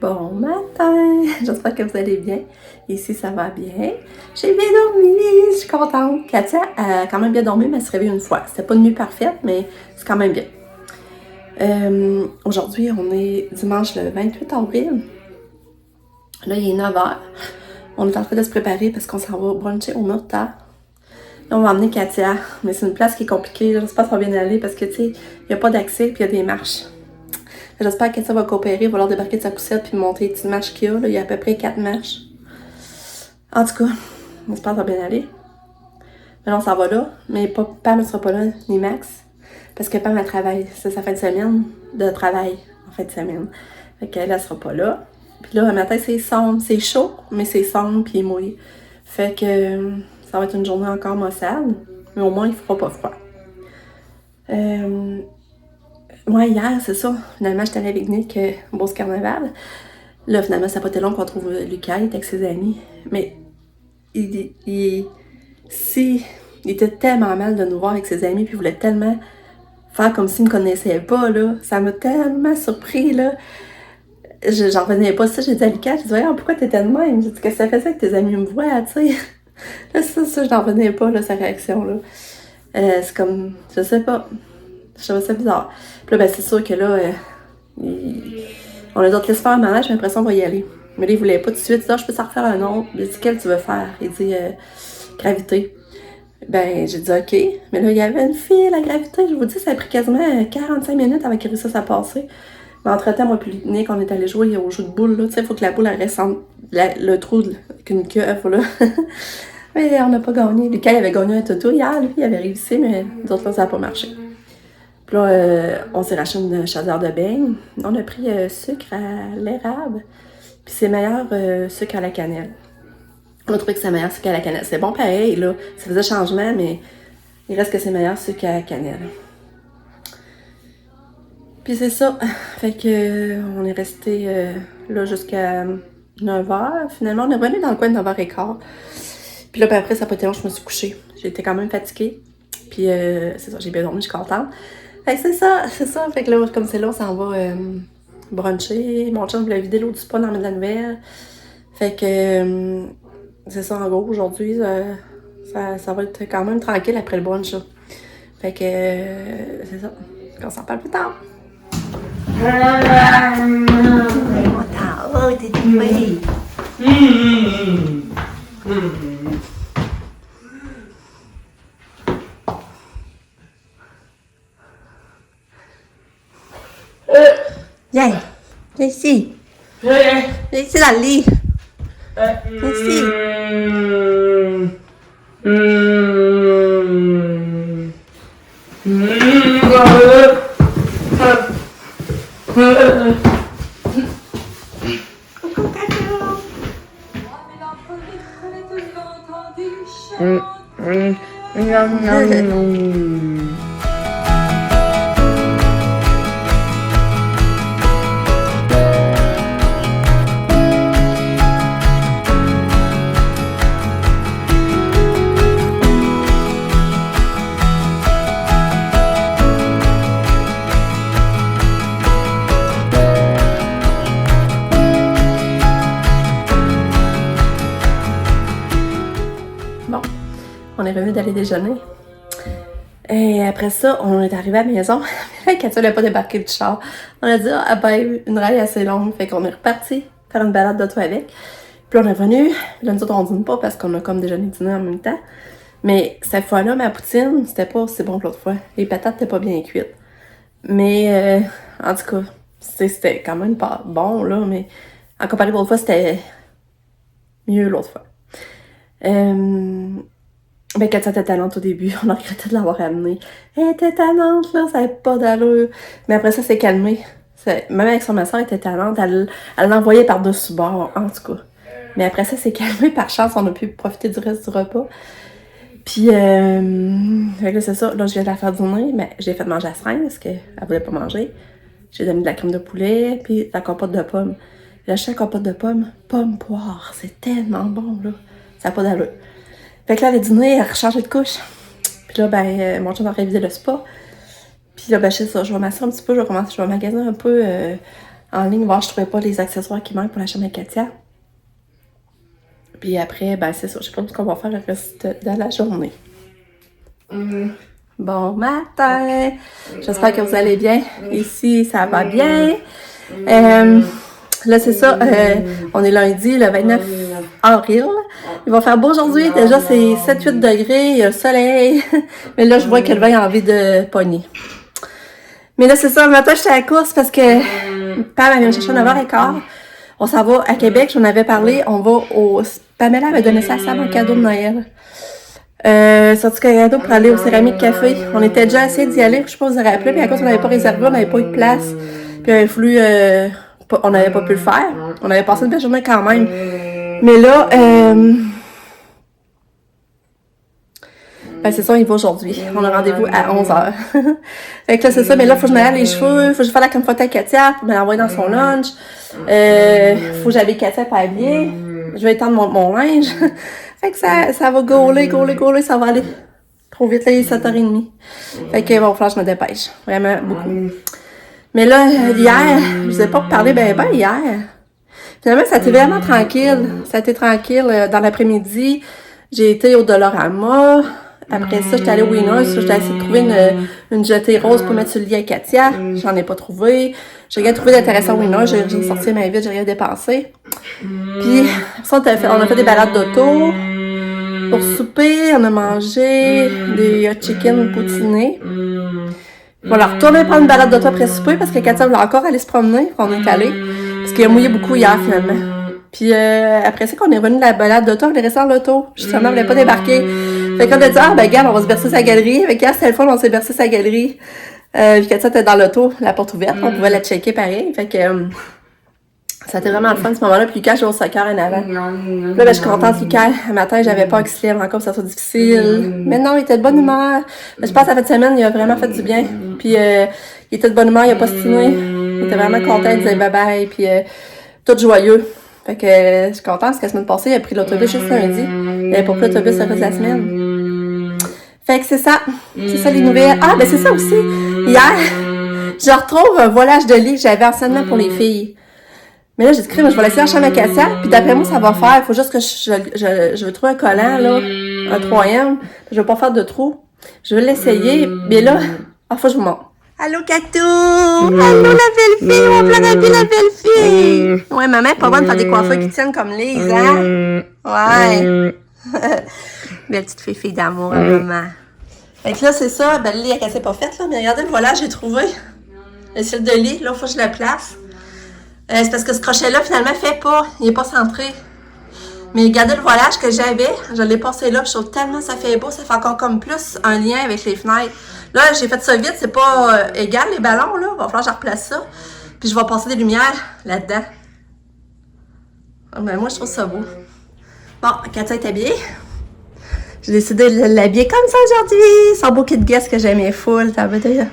Bon matin! J'espère que vous allez bien. Ici, ça va bien. J'ai bien dormi, je suis contente. Katia a quand même bien dormi, mais elle se réveille une fois. C'était pas une nuit parfaite, mais c'est quand même bien. Aujourd'hui, on est dimanche le 28 avril. Là, il est 9h. On est en train de se préparer parce qu'on s'en va bruncher au Murta. Là, on va emmener Katia, mais c'est une place qui est compliquée. J'espère que ça va bien aller parce que, tu sais, il n'y a pas d'accès puis il y a des marches. J'espère que ça va coopérer, il va leur débarquer de sa poussette puis monter les petites marches qu'il y a. Là. Il y a à peu près 4 marches. En tout cas, j'espère que ça va bien aller. Mais là, on s'en va là. Mais Pam ne sera pas là, ni Max. Parce que Pam, elle travaille. C'est sa fin de semaine de travail, en fin de semaine. Fait qu'elle, elle sera pas là. Puis là, le matin, c'est sombre. C'est chaud, mais c'est sombre puis mouillé. Fait que ça va être une journée encore maussade. Mais au moins, il fera pas froid. Ouais, hier, c'est ça. Finalement, j'étais allée avec Nick au Beauce Carnaval. Là, finalement, ça n'a pas été long qu'on trouve Lucas, il était avec ses amis. Mais il était tellement mal de nous voir avec ses amis, puis il voulait tellement faire comme s'il me connaissait pas, là. Ça m'a tellement surpris, là. J'en revenais pas ça. J'ai dit à Lucas, j'ai dit, voyons, pourquoi t'étais de même? J'ai dit, qu'est-ce que ça faisait que tes amis me voient, tu sais? Là, ça, j'en revenais pas, là, sa réaction, là. C'est comme, je sais pas. Je trouvais ça bizarre. Puis là, ben, c'est sûr que là, on a d'autres laissé faire un manège, mais après ça, on va y aller. Mais là, il voulait pas tout de suite. Il dit, je peux t'en refaire un autre. J'ai dit, quel tu veux faire? Il dit, gravité. Ben, j'ai dit, OK. Mais là, il y avait une fille, la gravité. Je vous dis, ça a pris quasiment 45 minutes avant qu'il réussisse à passer. Mais entre-temps, moi puis Nick, on est allé jouer au jeu de boule, là. Tu sais, il faut que la boule, elle reste le trou avec une queue, là. Mais on n'a pas gagné. Lucas, il avait gagné un toto hier, lui, il avait réussi, mais nous autres, là, ça n'a pas marché. Puis là, on s'est racheté une chaudière de beignes. On a pris sucre à l'érable. Puis c'est meilleur sucre à la cannelle. On a trouvé que c'est meilleur sucre à la cannelle. C'est bon pareil, là. Ça faisait changement, mais il reste que c'est meilleur sucre à la cannelle. Puis c'est ça. Fait que on est resté là jusqu'à 9h. Finalement, on est revenu dans le coin de 9h15. Puis là, ben après, ça n'a pas été long, je me suis couchée. J'étais quand même fatiguée. Puis c'est ça, j'ai bien dormi, je suis contente. Fait que c'est ça. Fait que là, comme c'est là, on s'en va bruncher. Mon chum voulait vider l'eau du spa dans la nouvelle. Fait que c'est ça, en gros, aujourd'hui, ça va être quand même tranquille après le brunch, là. Fait que c'est ça. On s'en parle plus tard. Oh, t'es fille. Viens ici. Viens ici dans le lit. Viens ici. Coucou, Caco. Bon, on est revenu d'aller déjeuner. Et après ça, on est arrivé à la maison. Mais là, Katia n'a pas débarqué du char. On a dit, ah ben, une raille assez longue. Fait qu'on est reparti faire une balade d'auto avec. Puis là, on est revenu. Là, nous autres, on dîne pas parce qu'on a comme déjeuné et dîner en même temps. Mais cette fois-là, ma poutine, c'était pas aussi bon que l'autre fois. Les patates étaient pas bien cuites. Mais, en tout cas, c'était quand même pas bon, là. Mais en comparé à l'autre fois, c'était mieux l'autre fois. Ben, Katia était talente au début, on a regretté de l'avoir amenée. Elle était talente, là, ça n'avait pas d'allure. Mais après ça, c'est calmé. Même avec son masseur, elle était talente, elle l'envoyait par-dessus bord, en tout cas. Mais après ça, c'est calmé, par chance, on a pu profiter du reste du repas. Puis, fait que c'est ça, là, je viens de la faire dîner, mais j'ai fait manger à Seringue parce qu'elle voulait pas manger. J'ai donné de la crème de poulet, puis de la compote de pommes. J'ai acheté la compote de pommes, poire, c'est tellement bon, là. Ça n'a pas d'allure. Fait que là, le dîner, elle a rechangé de couche. Puis là, ben, mon chum a révisé le spa. Puis là, ben, je sais ça, je vais m'asseoir un petit peu, je vais magasiner un peu en ligne, voir je trouvais pas les accessoires qui manquent pour la chambre à Katia. Puis après, ben c'est ça, je sais pas ce qu'on va faire le reste de la journée. Bon matin! J'espère que vous allez bien. Ici, ça va bien. Là, c'est ça, on est lundi, le 29 avril. Il va faire beau aujourd'hui, déjà c'est 7-8 degrés, il y a le soleil. Mais là, je vois que le vent a envie de pogner. Mais là, c'est ça, le matin, j'étais à la course parce que Pam vient me chercher à 9h15. On s'en va à Québec, j'en avais parlé, on va au... Pamela avait donné ça à Sam en cadeau de Noël. Sorti cadeau pour aller au Céramique Café. On était déjà essayé d'y aller, je sais pas si vous avez appelé, mais à cause qu'on n'avait pas réservé, on n'avait pas eu de place. Puis on avait voulu, on n'avait pas pu le faire. On avait passé une belle journée quand même. Mais là, ben c'est ça, il va aujourd'hui. On a rendez-vous à 11h. Fait que là, c'est ça, mais là, faut que je me lave les cheveux, faut que je fasse la crème fouettée à Katia pour me l'envoyer dans son lunch. Faut que j'habille Katia pour habiller. Je vais étendre mon linge. Fait que ça va gauler, ça va aller trop vite, là, il est 7h30. Fait que bon, il va falloir que je me dépêche. Vraiment beaucoup. Mais là, hier, je vous ai pas parlé ben hier. Finalement, ça a été vraiment tranquille. Ça a été tranquille. Dans l'après-midi, j'ai été au Dollarama. Après ça, j'étais allée au Winners. J'ai essayé de trouver une jetée rose pour mettre sur le lit à Katia. J'en ai pas trouvé. J'ai rien trouvé d'intéressant au Winners. J'ai sorti ma vie, j'ai rien dépensé. Puis, ça, on a fait des balades d'auto. Pour souper, on a mangé des hot chicken poutинés. Voilà, retourner prendre une balade d'auto après souper parce que Katia voulait encore aller se promener. On est allé. Parce qu'il a mouillé beaucoup hier, finalement. Puis après ça, qu'on est revenu de la balade d'auto, on est resté en l'auto. Justement, on voulait pas débarquer. Fait qu'on a dit, ben regarde, on va se bercer sa galerie. Fait que hier, c'était le fun, on s'est bercé sa galerie. Puis Katia était dans l'auto, la porte ouverte. On pouvait la checker pareil. Fait que ça a été vraiment le fun ce moment-là. Puis Lucas, j'ai au soccer en avant. Là, ben, je suis contente, Lucas. Un matin, j'avais peur qu'il se lève encore, que ça soit difficile. Mais non, il était de bonne humeur. Je pense que cette semaine, il a vraiment fait du bien. Puis il était de bonne humeur, il a pas stiné. Il était vraiment content, il disait bye-bye. Puis tout joyeux. Fait que je suis contente parce que la semaine passée, il a pris l'autobus juste lundi. Il n'avait pas pris l'autobus le reste de la semaine. Fait que c'est ça. C'est ça les nouvelles. Ah, ben c'est ça aussi. Hier, je retrouve un voilage de lit que j'avais anciennement pour les filles. Mais là, j'ai dit, je vais laisser en chambre à Katia, puis d'après moi, ça va faire. Il faut juste que je vais trouver un collant, là, un 3e. Je vais pas faire de trou. Je vais l'essayer, mais là, faut que je vous montre. Allô, Catou! Allô, la belle fille! On plein d'appui, la belle fille! Ouais, maman, pas bonne de faire des coiffeurs qui tiennent comme Lise, hein? Ouais. Belle petite fille d'amour, maman. Fait que là, c'est ça. Ben, le lit, elle s'est pas faite, là. Mais regardez, le voilà, j'ai trouvé. Le style de lit. Là, il faut que je le place. C'est parce que ce crochet-là, finalement, fait pas. Il est pas centré. Mais regardez le voilage que j'avais. Je l'ai passé là. Je trouve tellement ça fait beau. Ça fait encore comme plus un lien avec les fenêtres. Là, j'ai fait ça vite. C'est pas égal, les ballons, là. Il va falloir que je replace ça. Puis je vais passer des lumières là-dedans. Ben, moi, je trouve ça beau. Bon, Katia est habillée. J'ai décidé de l'habiller comme ça aujourd'hui. Son beau kit guest que j'aimais full. T'as vu, là?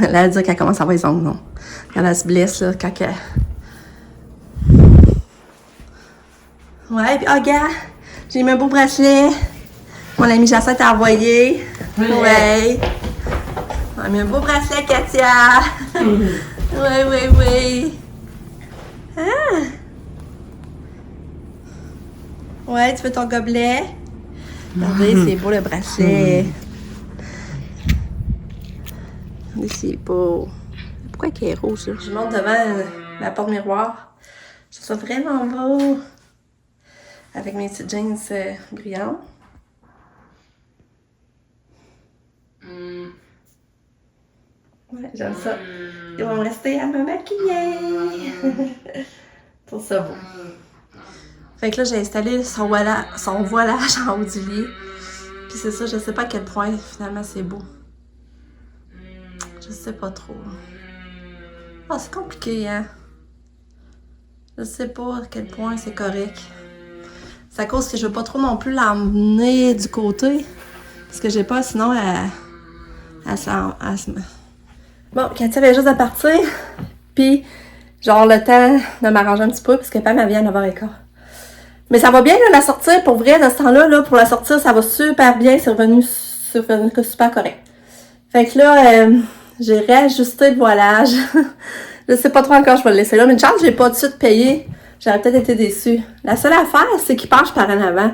Elle a dit qu'elle commence à avoir les ongles, non. Quand elle se blesse, là, quand elle... Ouais, puis oh, gars, j'ai mis un beau bracelet. Mon ami Jacinthe a envoyé. Ouais. On a mis un beau bracelet, Katia. Oui. Ah. Ouais, tu veux ton gobelet? Regardez, c'est beau le bracelet. Regardez, c'est beau. Pourquoi il est rouge, là? Je monte devant la porte miroir. Je trouve ça vraiment beau. Avec mes petites jeans brillants. Ouais, j'aime ça. Ils vont me rester à me maquiller. Je trouve ça beau. Fait que là, j'ai installé son voilage en haut du lit. Puis c'est ça, je sais pas à quel point finalement c'est beau. Je sais pas trop. Ah, c'est compliqué, hein? Je sais pas à quel point c'est correct. C'est à cause que je veux pas trop non plus l'emmener du côté. Parce que j'ai pas sinon à se... Bon, Katia vient juste de partir. Puis, genre le temps de m'arranger un petit peu parce que Pam vient à 9h15. Mais ça va bien là, la sortir, pour vrai, de ce temps-là, là, pour la sortir, ça va super bien, c'est revenu super correct. Fait que là, J'ai réajusté le voilage. Je sais pas trop encore, je vais le laisser là. Mais une chance, j'ai pas tout de suite payé. J'aurais peut-être été déçue. La seule affaire, c'est qu'il penche par en avant.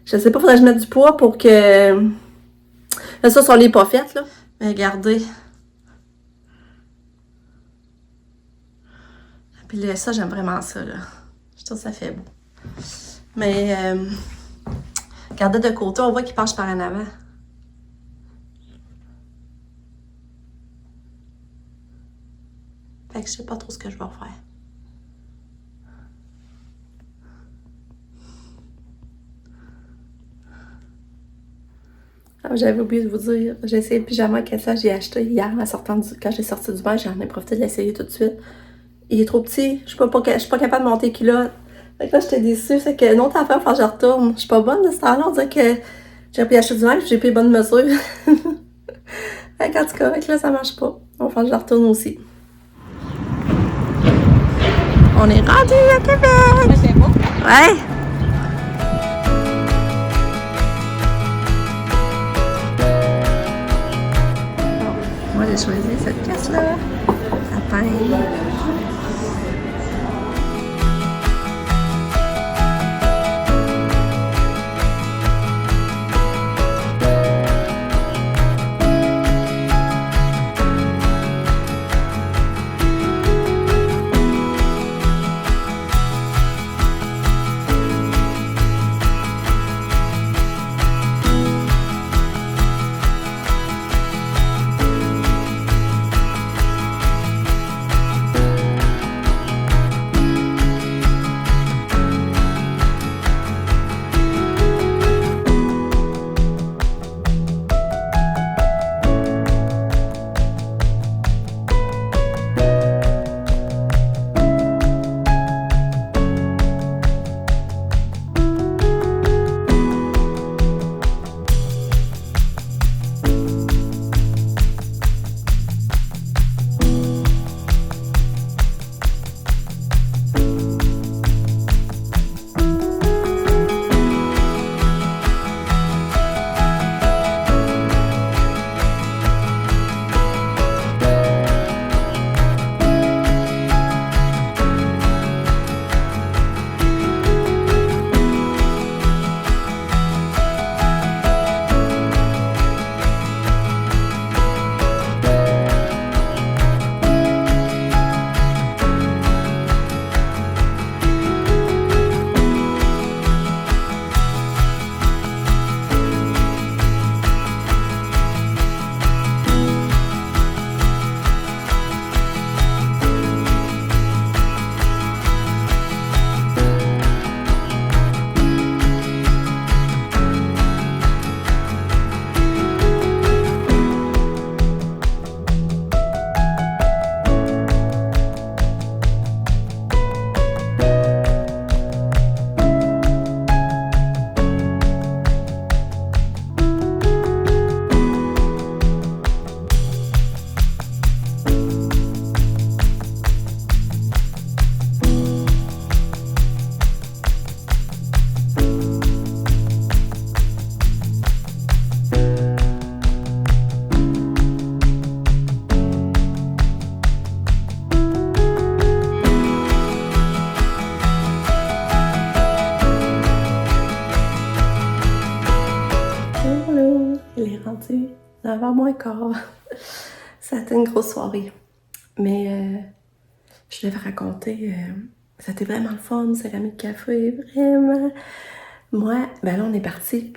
Je sais pas, faudrait que je mette du poids pour que... Là, ça, sur les pas faites, là. Mais regardez. Puis là, ça, j'aime vraiment ça, là. Je trouve que ça fait beau. Mais, regardez de côté, on voit qu'il penche par en avant. Fait que je sais pas trop ce que je vais faire. Ah, j'avais oublié de vous dire, j'ai essayé le pyjama que ça j'ai acheté hier en sortant quand j'ai sorti du bain, j'en ai profité de l'essayer tout de suite. Il est trop petit, je suis pas capable de monter les culottes. Fait que là, j'étais déçue, c'est que une autre affaire, faut que je retourne. Je suis pas bonne de ce temps-là, on dirait que j'ai pu acheter du linge, j'ai pris bonne mesure. Fait qu'en tout cas, là, ça marche pas. On va faire que je retourne aussi. On est rendu à Québec! C'est beau. Ouais! Moi, j'ai choisi cette pièce-là. À peindre. rendu 9h moins quart. Ça a été une grosse soirée. Mais je devais raconter, c'était vraiment le fun, céramique café, vraiment. Moi, ben là, on est parti,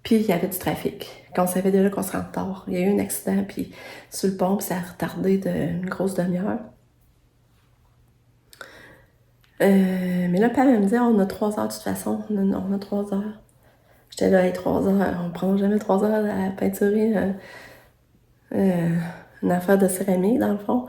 puis il y avait du trafic. Quand on savait déjà qu'on serait en retard, il y a eu un accident, puis sur le pont, puis ça a retardé d'une grosse demi-heure. Mais là, Pam, elle me disait, on a 3 heures de toute façon, on a 3 heures. J'étais là, hey, 3 heures, on prend jamais 3 heures à peinturer une affaire de céramique, dans le fond.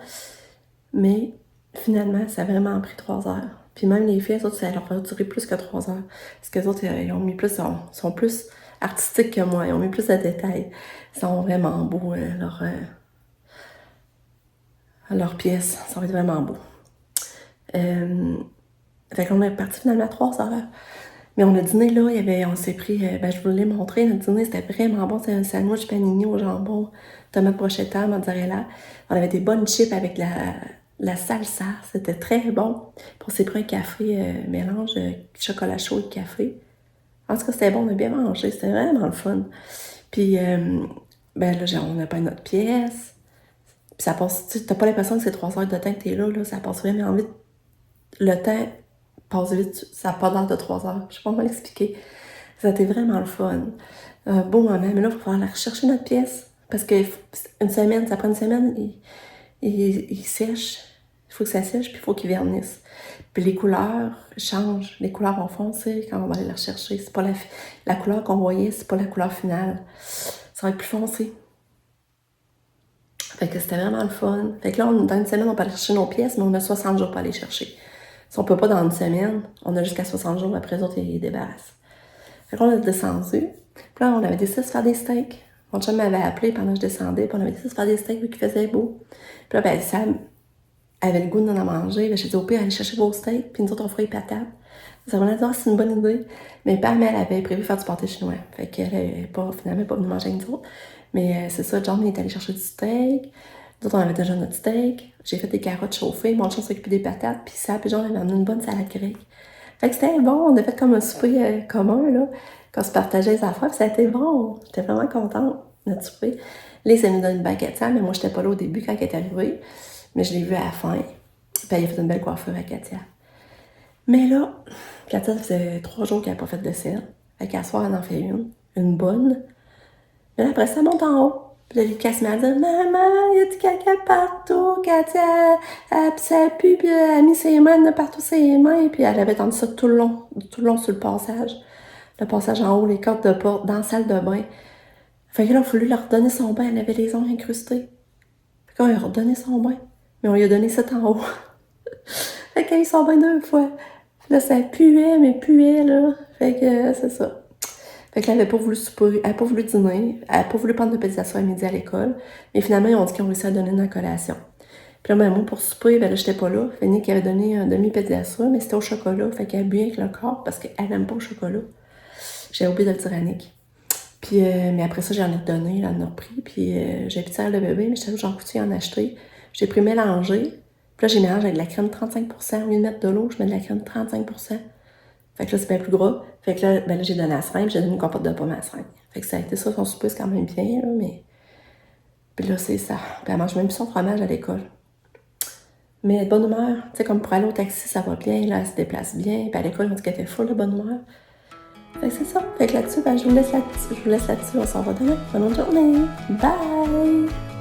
Mais finalement, ça a vraiment pris 3 heures. Puis même les filles, autres, ça leur a duré plus que 3 heures. Parce que les autres, ils ont mis plus, sont plus artistiques que moi, ils ont mis plus de détails. Ils sont vraiment beaux, leurs pièces, ça va être vraiment beau. Fait qu'on est parti finalement à 3 heures. Mais on a dîné là, on s'est pris, je voulais montrer, notre dîner, c'était vraiment bon. C'était un sandwich panini au jambon, tomate brochetta, mozzarella. On avait des bonnes chips avec la salsa, c'était très bon. Puis on s'est pris un café, mélange de chocolat chaud et de café. En tout cas, c'était bon, on a bien mangé, c'était vraiment le fun. Puis, on n'a pas notre pièce. Puis ça passe, tu n'as pas l'impression que c'est 3 heures de temps que tu es là, ça passe vraiment vite. Le temps passe vite, ça n'a pas l'air de 3 heures. Je sais pas comment l'expliquer. Ça a été vraiment le fun. Beau moment, mais là, il va falloir aller rechercher notre pièce. Parce que une semaine, ça prend une semaine, il sèche. Il faut que ça sèche, puis il faut qu'il vernisse. Puis les couleurs changent. Les couleurs vont foncer quand on va aller la rechercher. C'est pas la couleur qu'on voyait, c'est pas la couleur finale. Ça va être plus foncé. Fait que c'était vraiment le fun. Fait que là, dans une semaine, on peut aller chercher nos pièces, mais on a 60 jours pour aller chercher. Si on peut pas dans une semaine, on a jusqu'à 60 jours, après les autres, ils débarrassent. Fait qu'on a descendu. Puis là, on avait décidé de se faire des steaks. Mon chum m'avait appelé pendant que je descendais, puis on avait décidé de se faire des steaks vu qu'il faisait beau. Puis là, Sam avait le goût d'en manger. J'ai dit au pire, allez chercher vos steaks, puis nous autres, on fera les patates. Ça m'a dit, c'est une bonne idée. Mais Pam, elle avait prévu faire du pâté chinois. Fait qu'elle n'est finalement pas venue manger avec nous autres. Mais c'est ça, John est allé chercher du steak. Nous autres, on avait déjà notre steak. J'ai fait des carottes chauffées. Mon chum s'occupait des patates. Puis ça, puis John avait amené une bonne salade grecque. Fait que c'était bon. On a fait comme un souper commun, là, quand on se partageait les affaires. Puis ça a été bon. J'étais vraiment contente, notre souper. Là, ils nous donné une baguette, mais moi, j'étais pas là au début quand elle est arrivée. Mais je l'ai vue à la fin. Puis elle a fait une belle coiffure à Katia. Mais là, Katia, ça faisait 3 jours qu'elle n'a pas fait de selle. Fait qu'à soir, elle en fait une bonne. Mais là, après ça, elle monte en haut. Puis là, Lucas se met à dire, maman, il y a du caca partout. Katia, puis ça pue, puis elle a mis ses mains partout ses mains. Puis elle avait tendu ça tout le long sur le passage. Le passage en haut, les cordes de porte, dans la salle de bain. Fait que là, il a fallu leur redonner son bain. Elle avait les ongles incrustés. Fait qu'on lui a redonné son bain. Mais on lui a donné ça en haut. Fait qu'elle a eu son bain 2 fois. Là, ça puait, mais puait, là. Fait que c'est ça. Fait que là, elle n'avait pas voulu souper, elle n'a pas voulu dîner, elle n'a pas voulu prendre de petits assoirs à midi à l'école. Mais finalement, ils ont dit qu'ils ont réussi à donner une collation. Puis là, moi, pour souper, là, j'étais pas là. Fanny qui avait donné un demi-petit assoir, mais c'était au chocolat. Fait qu'elle a bu avec le corps parce qu'elle n'aime pas le chocolat. J'ai oublié de le dire à Nick. Puis, mais après ça, j'en ai redonné, elle en a repris. Puis, j'ai pitié le bébé, mais j'étais genre coutu en acheter. J'ai pris mélanger. Puis là, j'ai mélangé avec de la crème 35%. Au lieu de mettre de l'eau, je mets de la crème 35%. Fait que là, c'est bien plus gras. Fait que là, j'ai donné à Seringue, j'ai donné une compote de pomme à Seringue. Fait que ça a été ça, son souper, c'est quand même bien, là, mais... Puis là, c'est ça. Puis elle mange même plus son fromage à l'école. Mais de bonne humeur, tu sais, comme pour aller au taxi, ça va bien, là, elle se déplace bien. Puis à l'école, on dit qu'elle était full de bonne humeur. Fait que c'est ça. Fait que là-dessus, je vous laisse là-dessus. On s'en va demain. Bonne journée. Bye!